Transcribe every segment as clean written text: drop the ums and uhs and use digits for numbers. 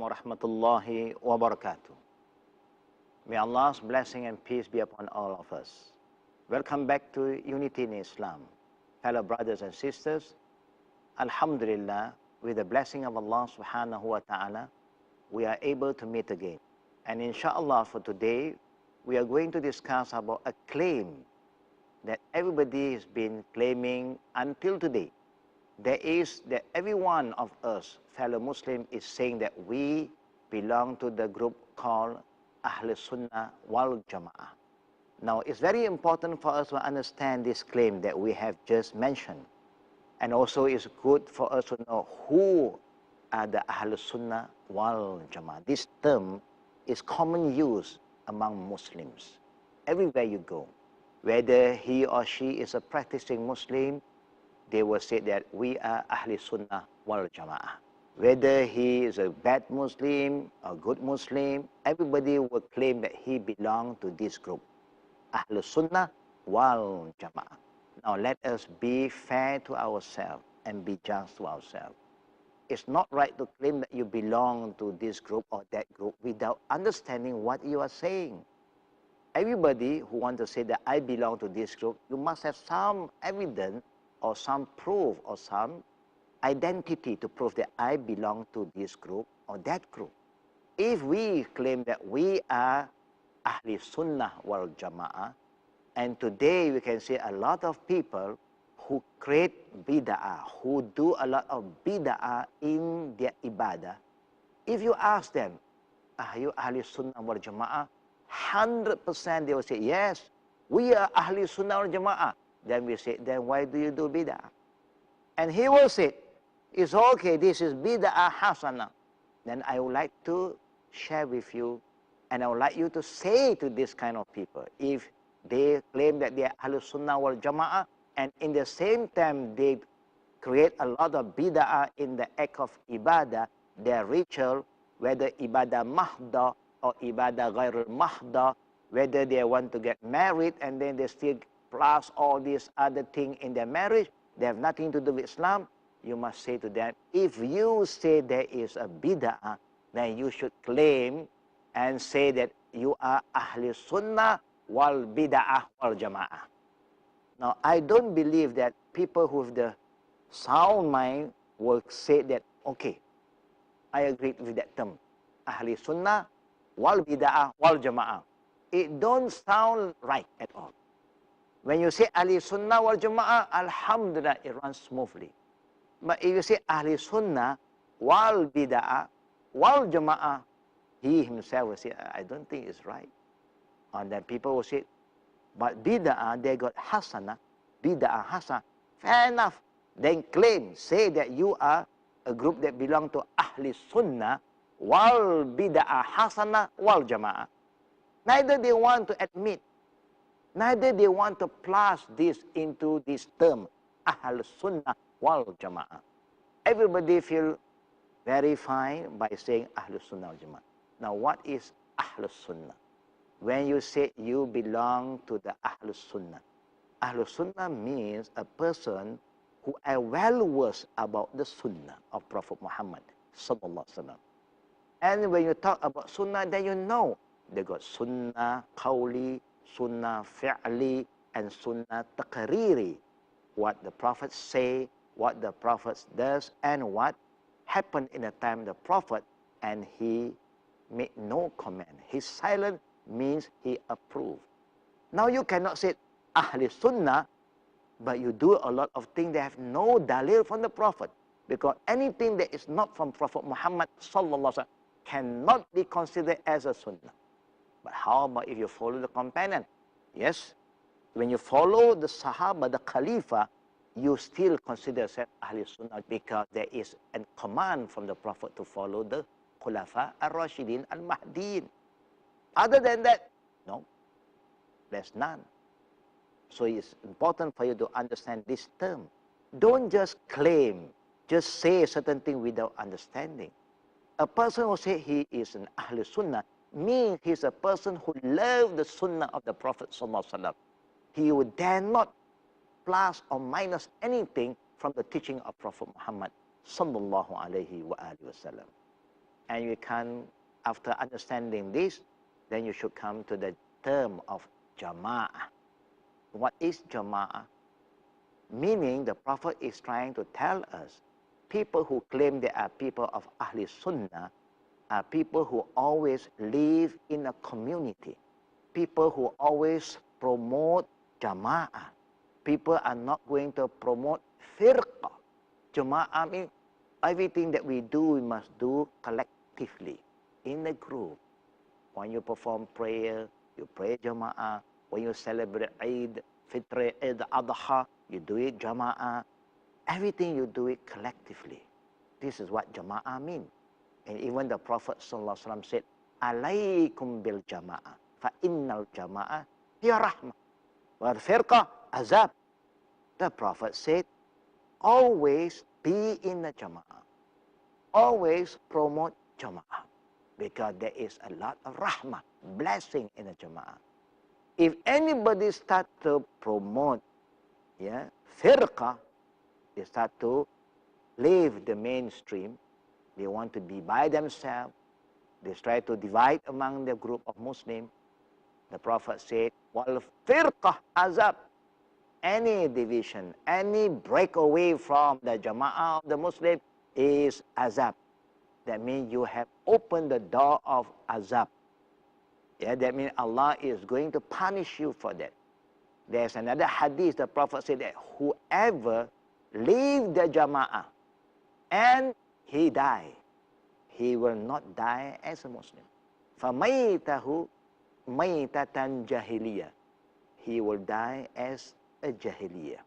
warahmatullahi wabarakatuh. May Allah's blessing and peace be upon all of us. Welcome back to Unity in Islam. Fellow brothers and sisters, Alhamdulillah, with the blessing of Allah subhanahu wa ta'ala, we are able to meet again. And inshallah for today, we are going to discuss about a claim that everybody has been claiming until today. There is that every one of us, fellow Muslim, is saying that we belong to the group called Ahl Sunnah wal Jama'ah. Now, it's very important for us to understand this claim that we have just mentioned. And also it's good for us to know who are the Ahl Sunnah wal Jama'ah. This term is common use among Muslims. Everywhere you go, whether he or she is a practicing Muslim, they will say that we are Ahl Sunnah wal Jama'ah. Whether he is a bad Muslim or good Muslim, everybody will claim that he belongs to this group, Ahl Sunnah wal Jama'ah. Now let us be fair to ourselves and be just to ourselves. It's not right to claim that you belong to this group or that group without understanding what you are saying. Everybody who wants to say that I belong to this group, you must have some evidence or some proof or some identity to prove that I belong to this group or that group. If we claim that we are Ahli Sunnah wal Jama'ah, and today we can see a lot of people who create bid'ah, who do a lot of bid'ah in their ibadah. If you ask them, are you Ahli Sunnah wal Jama'ah? 100% they will say, yes, we are Ahli Sunnah wal Jama'ah. Then we say, then why do you do bid'ah? And he will say, it's okay, this is bid'ah hasanah. Then I would like to share with you, and I would like you to say to this kind of people, if they claim that they are Ahlus Sunnah wal Jama'ah, and in the same time they create a lot of bid'ah in the act of ibadah, their ritual, whether ibadah mahdah or ibadah ghairul mahdah, whether they want to get married and then they still plus all these other things in their marriage, they have nothing to do with Islam, you must say to them, if you say there is a bid'ah, then you should claim and say that you are Ahli Sunnah wal Bid'ah wal Jama'ah. Now, I don't believe that people with the sound mind will say that, okay, I agree with that term, Ahli Sunnah wal Bid'ah wal Jama'ah. It don't sound right at all. When you say Ahli Sunnah wal Jama'ah, Alhamdulillah, it runs smoothly. But if you say Ahli Sunnah wal Bid'ah wal Jama'ah, he himself will say, I don't think it's right. And then people will say, but Bid'ah, they got Hasanah, Bid'ah Hasanah. Fair enough. Then claim, say that you are a group that belong to Ahli Sunnah wal Bid'ah Hasanah wal Jama'ah. Neither they want to admit, neither they want to plus this into this term, Ahl Sunnah wal Jama'ah. Everybody feel very fine by saying Ahl Sunnah wal Jama'ah. Now what is Ahl Sunnah? When you say you belong to the Ahl Sunnah, Ahl Sunnah means a person who are well versed about the Sunnah of Prophet Muhammad sallallahu alaihi wasallam. And when you talk about Sunnah, then you know they got Sunnah Qawli, Sunnah Fi'li, and Sunnah Taqriri. What the Prophet say, what the Prophet does, and what happened in the time of the Prophet, and he made no comment. His silence means he approved. Now you cannot say Ahli Sunnah, but you do a lot of things that have no dalil from the Prophet. Because anything that is not from Prophet Muhammad sallallahu alaihi wasallam cannot be considered as a Sunnah. But how about if you follow the companion? Yes, when you follow the Sahaba, the Khalifa, you still consider yourself Ahli Sunnah because there is a command from the Prophet to follow the Khulafa al-Rashidin al-Mahdiin. Other than that, no, there's none. So it's important for you to understand this term. Don't just claim, just say a certain thing without understanding. A person who says he is an Ahl Sunnah means he's a person who loves the Sunnah of the Prophet sallallahu alaihi wasallam. He would dare not plus or minus anything from the teaching of Prophet Muhammad sallallahu alaihi wasallam. And you can, after understanding this, then you should come to the term of Jama'ah. What is Jama'ah? Meaning the Prophet is trying to tell us, people who claim they are people of Ahli Sunnah are people who always live in a community. People who always promote Jama'ah. People are not going to promote firqah. Jama'ah means everything that we do, we must do collectively, in a group. When you perform prayer, you pray Jama'ah. When you celebrate Eid, Fitr, Eid Adha, you do it Jama'ah. Everything you do it collectively. This is what Jama'ah means. And even the Prophet ﷺ said, Alaykum bil Jama'ah, fa innal Jama'ah hiya rahmah, wal firqah azab. The Prophet said, always be in the Jama'ah. Always promote Jama'ah. Because there is a lot of rahmah, blessing in the Jama'ah. If anybody start to promote firqah, they start to leave the mainstream. They want to be by themselves. They try to divide among the group of Muslims. The Prophet said, wal firqah azab. Any division, any break away from the Jama'ah of the Muslim is azab. That means you have opened the door of azab. Yeah, that means Allah is going to punish you for that. There's another hadith, the Prophet said that whoever leave the Jama'ah and he die, he will not die as a Muslim. فَمَيْتَهُ مَيْتَةً جَاهِلِيَّةً. He will die as a Jahiliyyah.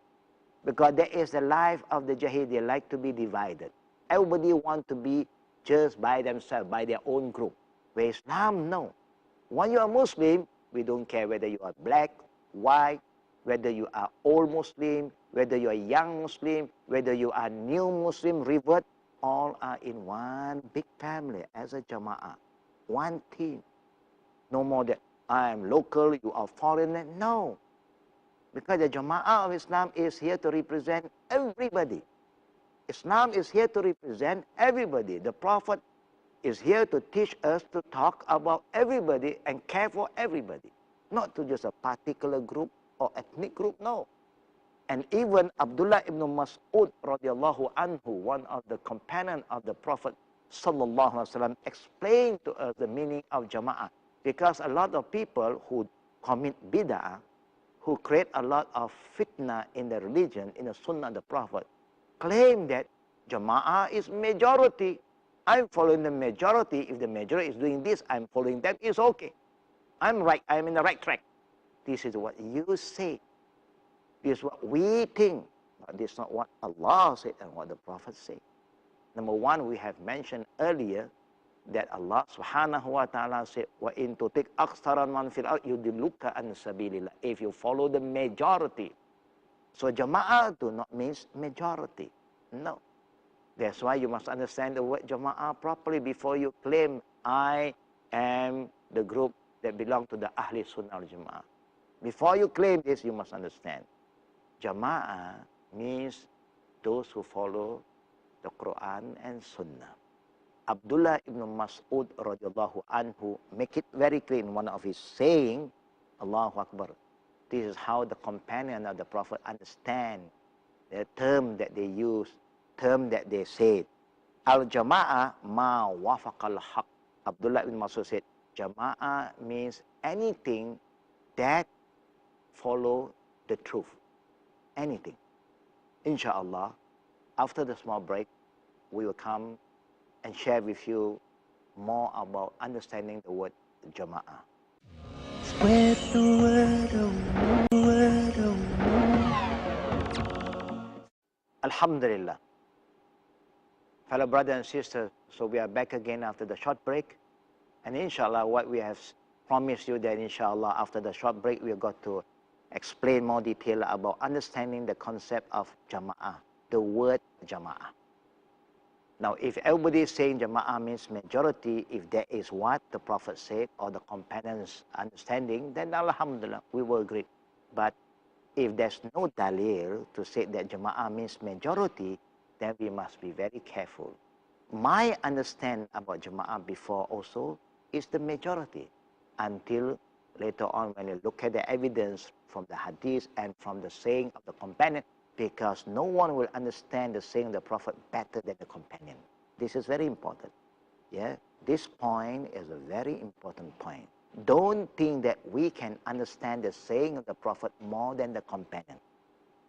Because there is the life of the Jahiliyyah, like to be divided. Everybody want to be just by themselves, by their own group. Where Islam, no. When you are Muslim, we don't care whether you are black, white, whether you are old Muslim, whether you are young Muslim, whether you are new Muslim, revert, all are in one big family as a Jama'ah. One team. No more that I am local, you are foreigner. No. Because the Jama'ah of Islam is here to represent everybody. Islam is here to represent everybody. The Prophet is here to teach us to talk about everybody and care for everybody. Not to just a particular group or ethnic group, no. And even Abdullah ibn Mas'ud radiallahu anhu, one of the companions of the Prophet sallallahu alaihi wasallam, explained to us the meaning of Jama'ah. Because a lot of people who commit bid'ah, who create a lot of fitna in the religion, in the sunnah of the Prophet, claim that Jama'ah is majority. I'm following the majority. If the majority is doing this, I'm following that. It's okay. I'm right. I'm in the right track. This is what you say. This is what we think. But this is not what Allah said and what the Prophet said. Number one, we have mentioned earlier that Allah subhanahu wa ta'ala said, وَإِن تُطِعْ أَكْثَرَ مَنْ فِي الْأَرْضِ يُضِلُّكَ عَنْ سَبِيلِ اللَّهِ. If you follow the majority. So Jama'ah do not mean majority. No. That's why you must understand the word Jama'ah properly before you claim, I am the group that belong to the Ahli Sunnah al-Jama'ah. Before you claim this, you must understand. Jama'ah means those who follow the Quran and Sunnah. Abdullah ibn Mas'ud radiallahu anhu make it very clear in one of his saying, Allahu Akbar. This is how the companion of the Prophet understand the term that they use, term that they said. Al-Jama'ah ma wafaqal haq. Abdullah ibn Mas'ud said, Jama'ah means anything that follow the truth. Anything. Inshallah, after the small break, we will come and share with you more about understanding the word Jama'ah. Spread the word, oh, word, oh. Alhamdulillah. Fellow brothers and sisters, so we are back again after the short break. And inshallah, what we have promised you that inshallah, after the short break, we have got to explain more detail about understanding the concept of Jama'ah, the word Jama'ah. Now, if everybody is saying Jama'ah means majority, if that is what the Prophet said or the companions' understanding, then Alhamdulillah, we will agree. But if there's no dalil to say that Jama'ah means majority, then we must be very careful. my understanding about Jama'ah before also is the majority, until later on when you look at the evidence from the hadith and from the saying of the companion, because no one will understand the saying of the Prophet better than the companion. This is very important. Yeah, this point is a very important point. Don't think that we can understand the saying of the Prophet more than the companion.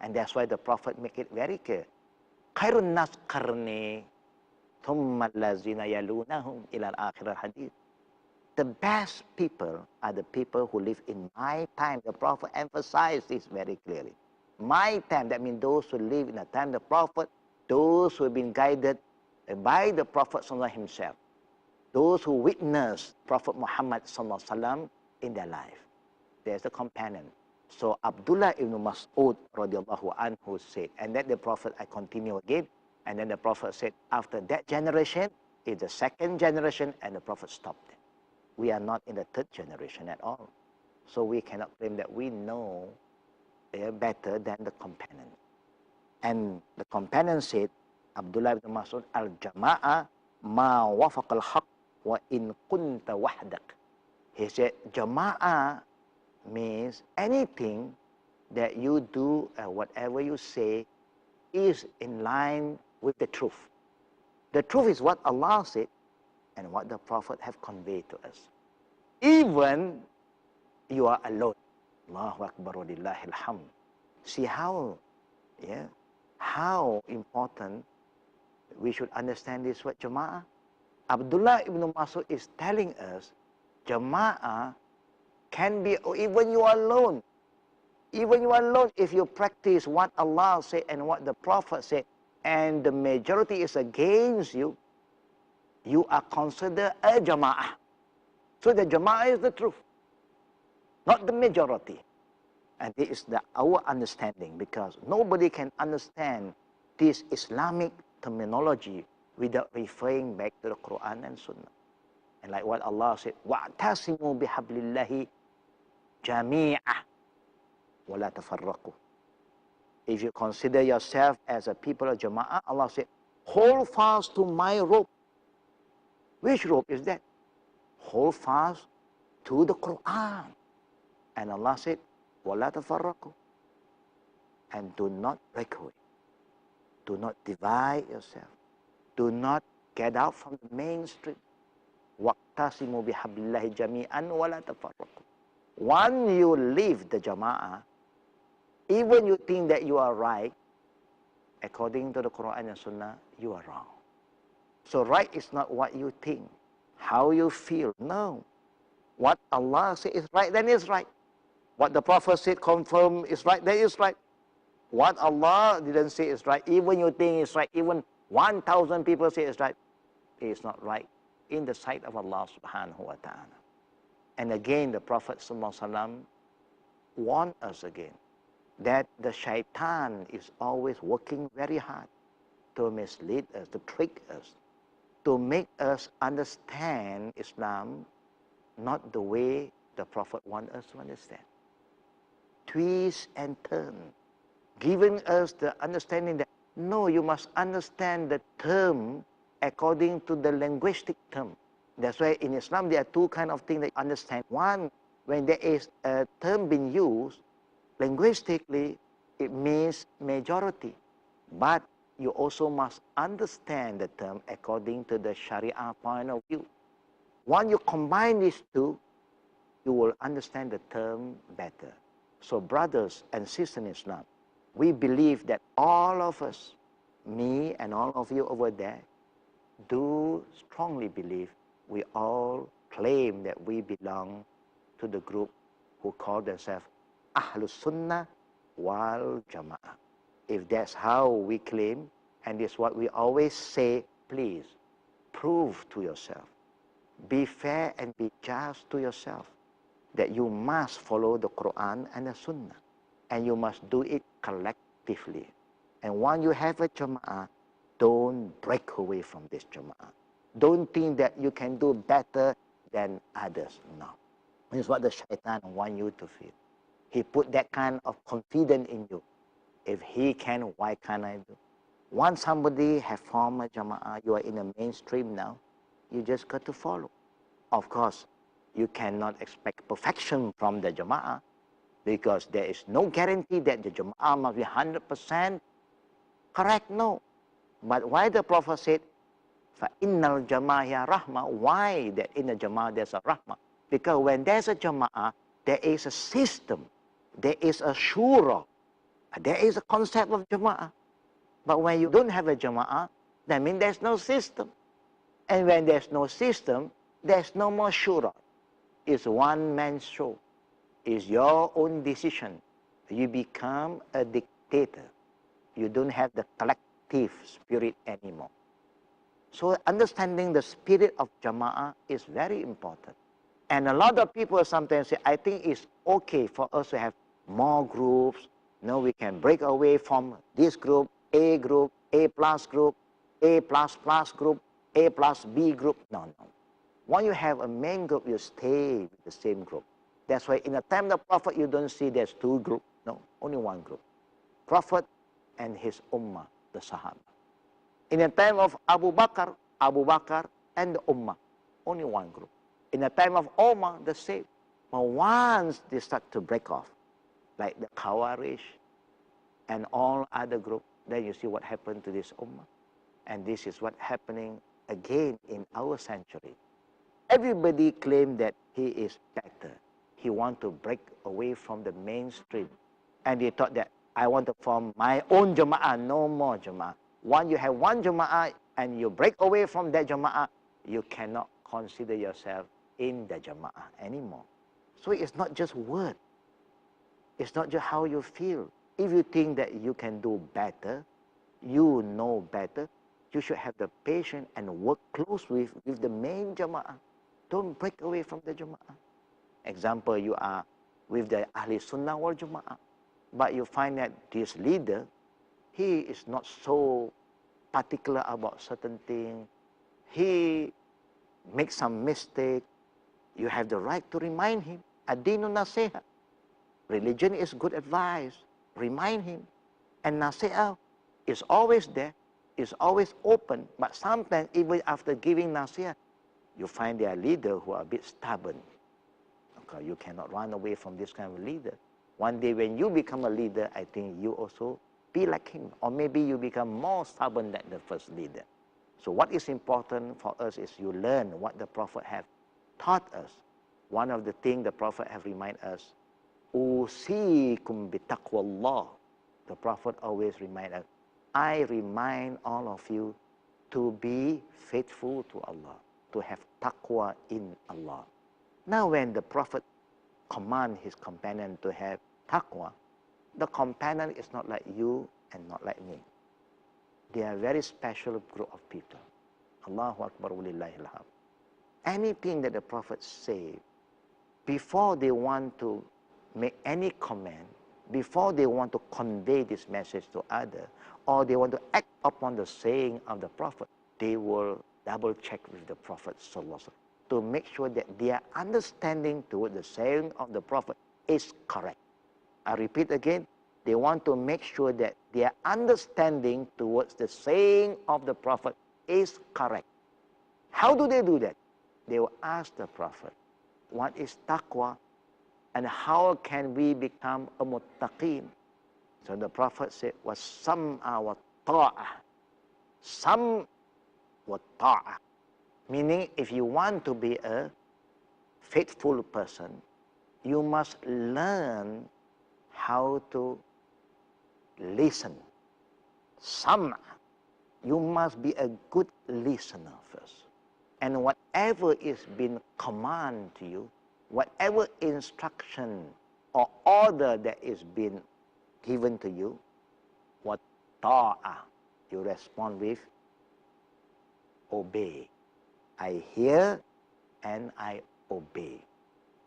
And that's why the Prophet make it very clear. Khairun nas qarni thumma allazina yalunahum ila al-akhir al-hadith. The best people are the people who live in my time. The Prophet emphasized this very clearly. My time, that means those who live in the time of the Prophet, those who have been guided by the Prophet himself, those who witness Prophet Muhammad in their life. There's the companion. So Abdullah ibn Mas'ud radiallahu anhu said, and then the Prophet, I continue again, and then the Prophet said, after that generation is the second generation, and the Prophet stopped it. We are not in the third generation at all. So we cannot claim that we know better than the companion. And the companion said, Abdullah ibn Mas'ud, al-jama'a ma wafaq al-haq wa in kunta wahdak. He said, Jama'ah means anything that you do, whatever you say, is in line with the truth. The truth is what Allah said and what the Prophet have conveyed to us. Even you are alone. Allahu Akbar wa lillahi alhamd. See how important we should understand this word Jama'ah. Abdullah ibn Mas'ud is telling us, Jama'ah can be even you are alone. Even you are alone, if you practice what Allah said and what the Prophet said, and the majority is against you, you are considered a Jama'ah. So the Jama'ah is the truth, not the majority. And this is our understanding, because nobody can understand this Islamic terminology without referring back to the Quran and Sunnah. And like what Allah said, وَاعْتَصِمُوا بِحَبْلِ اللَّهِ جَمِيعًا وَلَا تَفَرَّقُوا. If you consider yourself as a people of Jama'ah, Allah said, hold fast to my rope. Which rope is that? Hold fast to the Quran. And Allah said, وَلَا تَفَرَّقُوا. And do not break away. Do not divide yourself. Do not get out from the mainstream. وَاقْتَصِمُوا بِحَبْلِ اللَّهِ جَمِيعًا وَلَا تَفَرَّقُوا. Once you leave the Jama'ah, even you think that you are right, according to the Quran and Sunnah, you are wrong. So right is not what you think, how you feel. No. What Allah said is right, then it's right. What the Prophet said confirm is right, then it's right. What Allah didn't say is right, even you think it's right, even 1,000 people say it's right, it is not right in the sight of Allah subhanahu wa ta'ala. And again, the Prophet ﷺ warned us again that the shaitan is always working very hard to mislead us, to trick us, to make us understand Islam not the way the Prophet wants us to understand. Twist and turn, giving us the understanding that, no, you must understand the term according to the linguistic term. That's why in Islam there are two kinds of things that you understand. One, when there is a term being used, linguistically, it means majority. But you also must understand the term according to the Sharia point of view. Once you combine these two, you will understand the term better. So brothers and sisters in Islam, we believe that all of us, me and all of you over there, do strongly believe, we all claim that we belong to the group who call themselves Ahlus Sunnah wal Jama'ah. If that's how we claim, and it's what we always say, please prove to yourself, be fair and be just to yourself, that you must follow the Quran and the Sunnah, and you must do it collectively. And when you have a Jama'ah, don't break away from this Jama'ah. Don't think that you can do better than others. No. This is what the shaitan wants you to feel. He put that kind of confidence in you. If he can, why can't I do? Once somebody have formed a jama'ah, you are in the mainstream now, you just got to follow. Of course, you cannot expect perfection from the jama'ah because there is no guarantee that the jama'ah must be 100% correct, no. But why the Prophet said, فَإِنَّ الْجَمَاهِيَ rahmah? Why that in the jama'ah there's a rahmah? Because when there's a jama'ah, there is a system, there is a shura, there is a concept of jama'ah. But when you don't have a jama'ah, that means there's no system. And when there's no system, there's no more shura. It's one man's show. It's your own decision. You become a dictator. You don't have the collective spirit anymore. So understanding the spirit of jama'ah is very important. And a lot of people sometimes say, I think it's okay for us to have more groups. No, we can break away from this group, A plus group, A plus plus group, A plus B group. No, no. When you have a main group, you stay with the same group. That's why in the time of the Prophet, you don't see there's two groups. No, only one group. Prophet and his ummah, the Sahaba. In the time of Abu Bakr and the ummah, only one group. In the time of Omar, the same. But once they start to break off, like the Khawarij and all other groups, then you see what happened to this ummah. And this is what's happening again in our century. Everybody claimed that he is better. He wants to break away from the mainstream. And they thought that I want to form my own jama'ah, no more jama'ah. Once you have one jama'ah and you break away from that jama'ah, you cannot consider yourself in the jama'ah anymore. So it's not just word. It's not just how you feel. If you think that you can do better, you know better, you should have the patience and work close with the main jama'ah. Don't break away from the jama'ah. Example, you are with the Ahli Sunnah wal Jama'ah, but you find that this leader, he is not so particular about certain things. He makes some mistake. You have the right to remind him. Ad-dinu nasiha. Religion is good advice. Remind him. And nasiha is always there, is always open. But sometimes, even after giving nasiha, you find their leader who are a bit stubborn. Okay, you cannot run away from this kind of leader. One day when you become a leader, I think you also be like him. Or maybe you become more stubborn than the first leader. So what is important for us is you learn what the Prophet have taught us. One of the things the Prophet have reminded us, Usikum bitaqwallah. The Prophet always remind us, I remind all of you to be faithful to Allah, to have taqwa in Allah. Now when the Prophet command his companion to have taqwa, the companion is not like you and not like me. They are a very special group of people. Allahu Akbar walillahil hamd. Anything that the Prophet say, before they want to make any comment, before they want to convey this message to others, or they want to act upon the saying of the Prophet, they will double check with the Prophet sallallahu alaihi wasallam to make sure that their understanding toward the saying of the Prophet is correct. I repeat again, they want to make sure that their understanding towards the saying of the Prophet is correct. How do they do that? They will ask the Prophet, what is taqwa and how can we become a muttaqeen? So the Prophet said, وَالسَّمْعَ وَالطَّاعَةِ. Sam wa ta'ah. Meaning, if you want to be a faithful person, you must learn how to listen. Sam'. You must be a good listener first. And whatever is being commanded to you, whatever instruction or order that is being given to you, what ta'ah, you respond with obey. I hear and I obey.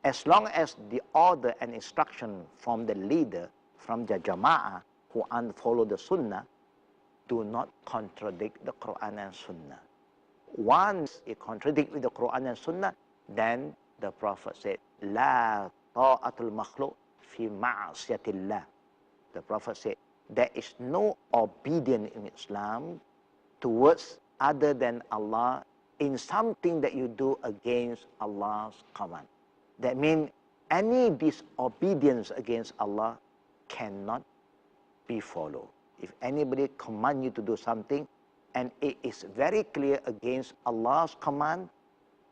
As long as the order and instruction from the leader, from the jama'ah who follow the sunnah, do not contradict the Quran and sunnah. Once it contradicts with the Quran and sunnah, then the Prophet said, La ta'atul makhluk fi ma'asiyatillah. The Prophet said, there is no obedience in Islam towards other than Allah in something that you do against Allah's command. That means any disobedience against Allah cannot be followed. If anybody command you to do something and it is very clear against Allah's command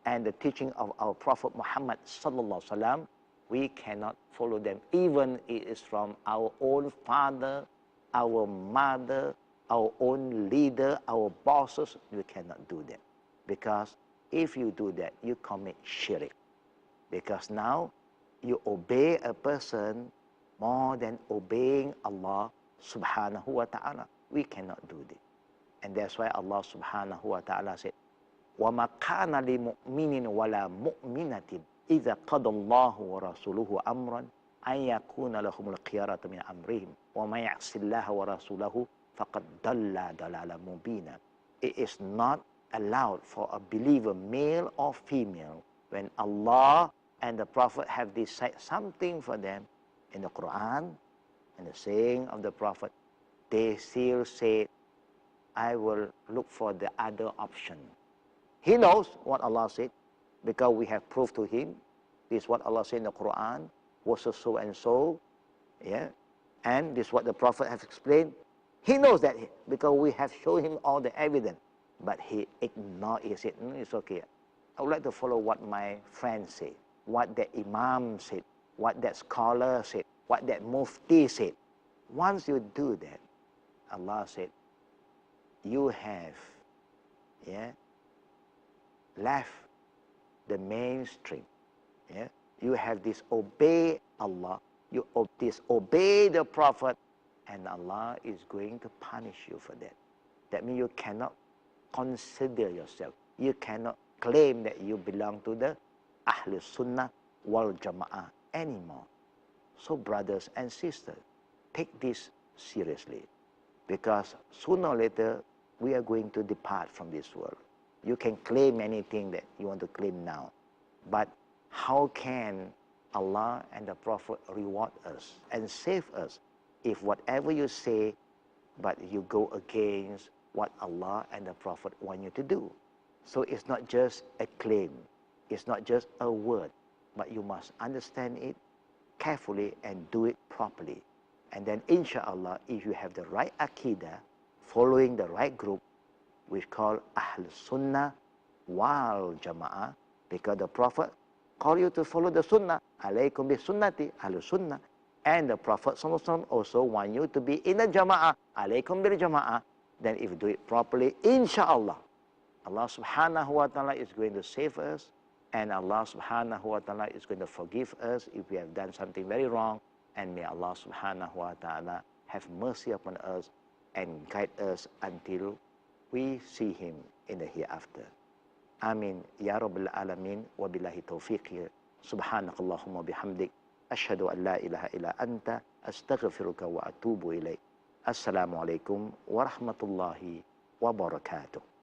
and the teaching of our Prophet Muhammad sallallahu alaihi wasallam, we cannot follow them. Even it is from our own father, our mother, our own leader, our bosses, you cannot do that. Because if you do that, you commit shirk. Because now you obey a person more than obeying Allah subhanahu wa ta'ala. We cannot do this. And that's why Allah subhanahu wa ta'ala said, وَمَا كَانَ لِمُؤْمِنٍ وَلَا مُؤْمِنَةٍ إِذَا قَضَى اللَّهُ وَرَسُولُهُ أَمْرًا أَنْ يَكُونَ لَهُمُ الْخِيَرَةُ مِنْ أَمْرِهِمْ وَمَنْ يَعْصِ اللَّهَ وَرَسُولَهُ فَقَدْ ضَلَّ ضَلَالًا مُبِينًا. It is not allowed for a believer, male or female, when Allah and the Prophet have decided something for them in the Quran and the saying of the Prophet, they still say, I will look for the other option. He knows what Allah said because we have proved to him. This is what Allah said in the Quran, was so and so, yeah, and this is what the Prophet has explained. He knows that because we have shown him all the evidence, but he ignored it. He said, it's okay. I would like to follow what my friend said, what that Imam said, what that scholar said, what that Mufti said. Once you do that, Allah said, you have, yeah, left the mainstream. Yeah? You have disobeyed Allah, you disobey the Prophet, and Allah is going to punish you for that. That means you cannot consider yourself. You cannot claim that you belong to the Ahlul Sunnah wal Jama'ah anymore. So brothers and sisters, take this seriously, because sooner or later we are going to depart from this world. You can claim anything that you want to claim now, but how can Allah and the Prophet reward us and save us if whatever you say, but you go against what Allah and the Prophet want you to do? So it's not just a claim, it's not just a word, but you must understand it carefully and do it properly. And then inshallah, if you have the right Aqidah, following the right group, we call Ahl Sunnah wal Jama'ah, because the Prophet called you to follow the Sunnah. Alaykum bi sunnati, Ahl Sunnah. And the Prophet ﷺ also want you to be in the Jama'ah. Alaykum bil Jama'ah. Then if you do it properly, inshallah, Allah subhanahu wa ta'ala is going to save us, and Allah subhanahu wa ta'ala is going to forgive us if we have done something very wrong, and may Allah subhanahu wa ta'ala have mercy upon us and guide us until we see him in the hereafter. Amin. Ya Rabbil Alamin. Wa billahi taufiq. Subhanakallahumma bihamdik. Ashhadu an la ilaha illa anta. Astaghfiruka wa atubu ilaik. Assalamualaikum warahmatullahi wabarakatuh.